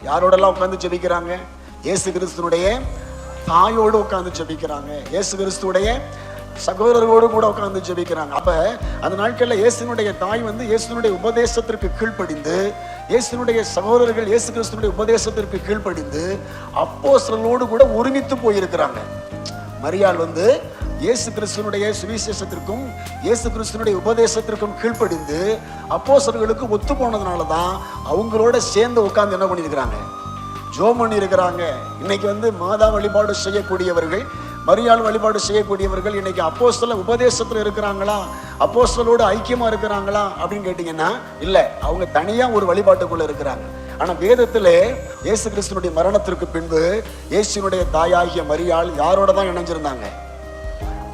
யாரோடெல்லாம் உட்கார்ந்து ஜெபிக்கிறாங்க? இயேசு கிறிஸ்துனுடைய தாயோடு உட்கார்ந்து ஜெபிக்கிறாங்க. இயேசு கிறிஸ்துடைய சகோதரரோடு கூட உட்கார்ந்து ஜெபிக்கிறாங்க. அப்ப அந்த நாட்கள்ல இயேசுனுடைய தாய் இயேசுனுடைய உபதேசத்திற்கு கீழ்ப்படிந்து, இயேசுனுடைய சகோதரர்கள் இயேசு கிறிஸ்துனுடைய உபதேசத்திற்கு கீழ்ப்படிந்து அப்போஸ்தலரோடு கூட ஒருமித்து போயிருக்கிறாங்க. மரியாள் இயேசு கிறிஸ்துனுடைய சுவிசேஷத்திற்கும் இயேசு கிறிஸ்துனுடைய உபதேசத்திற்கும் கீழ்ப்படிந்து அப்போஸ்தலர்களுக்கு ஒத்து போனதுனால தான் அவங்களோட சேர்ந்து உட்கார்ந்து என்ன பண்ணியிருக்கிறாங்க? ஜெபம் பண்ணி இருக்கிறாங்க. இன்னைக்கு மாதா வழிபாடு செய்யக்கூடியவர்கள், மரியாள் வழிபாடு செய்யக்கூடியவர்கள் இன்னைக்கு அப்போஸ்தல உபதேசத்துல இருக்கிறாங்களா, அப்போஸ்தலரோடு ஐக்கியமா இருக்கிறாங்களா அப்படின்னு கேட்டீங்கன்னா இல்ல, அவங்க தனியா ஒரு வழிபாட்டுக்குள்ள இருக்கிறாங்க. ஆனா வேதத்திலே இயேசு கிறிஸ்துனுடைய மரணத்திற்கு பின்பு இயேசுனுடைய தாயாகிய மரியாள் யாரோட தான் இணைஞ்சிருந்தாங்க?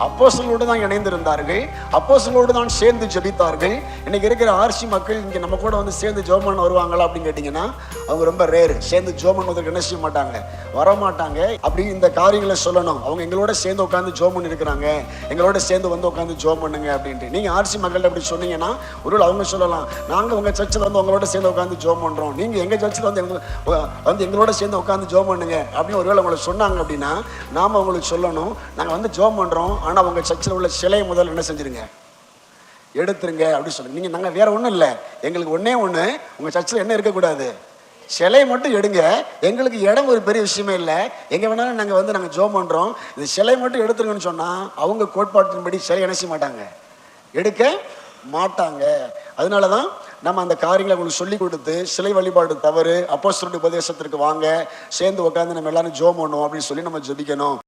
அப்போஸ்தலரோடு தான் இணைந்திருந்தார்கள். அப்போஸ்தலரோடு தான் சேர்ந்து ஜெபித்தார்கள். இன்னைக்கு இருக்கிற ஆர்சி மக்கள் இங்க நம்ம கூட சேர்ந்து ஜெபம் பண்ண வருவாங்களா அப்படின்னு கேட்டீங்கன்னா அவங்க ரொம்ப ரேர். சேர்ந்து ஜெபம் பண்ணுவதற்கு என்ன செய்ய மாட்டாங்க? வரமாட்டாங்க. அப்படி இந்த காரியங்களை சொல்லணும். அவங்க எங்களோட சேர்ந்து உட்காந்து ஜெபம் பண்ணி இருக்கிறாங்க, எங்களோட சேர்ந்து உட்காந்து ஜெபம் பண்ணுங்க அப்படின்ட்டு நீங்க ஆர்சி மக்கள் அப்படி சொன்னீங்கன்னா ஒருவேளை அவங்க சொல்லலாம், நாங்க உங்க சர்ச்சில் உங்களோட சேர்ந்து உட்காந்து ஜெபம் பண்றோம், நீங்க எங்க சர்ச்சில் எங்களோட சேர்ந்து உட்காந்து ஜெபம் பண்ணுங்க அப்படின்னு ஒருவேளை உங்களை சொன்னாங்க அப்படின்னா நாம அவங்களுக்கு சொல்லணும், நாங்க ஜெபம் பண்றோம், ஆனா உங்க சர்ச்சில் உள்ள சிலையை முதல்ல என்ன செஞ்சிருங்க? எடுத்துருங்க அப்படின்னு சொல்லுங்க. நீங்க நாங்க வேற ஒண்ணும் இல்லை, எங்களுக்கு ஒன்னே ஒண்ணு, உங்க சர்ச்சில் என்ன இருக்கக்கூடாது? சிலையை மட்டும் எடுங்க. எங்களுக்கு இடம் ஒரு பெரிய விஷயமே இல்லை, எங்க வேணாலும் நாங்க ஜெபம் பண்றோம், இந்த சிலையை மட்டும் எடுத்துருங்கன்னு சொன்னா அவங்க கோட்பாட்டின்படி சிலை என்ன செய்ய மாட்டாங்க? எடுக்க மாட்டாங்க. அதனாலதான் நம்ம அந்த காரியங்களை உங்களுக்கு சொல்லி கொடுத்து, சிலை வழிபாடு தவறு, அப்போஸ்தலருடைய உபதேசத்திற்கு வாங்க, சேர்ந்து உட்காந்து நம்ம எல்லாரும் ஜெபம் பண்ணுவோம் அப்படின்னு சொல்லி நம்ம ஜெபிக்கணும்.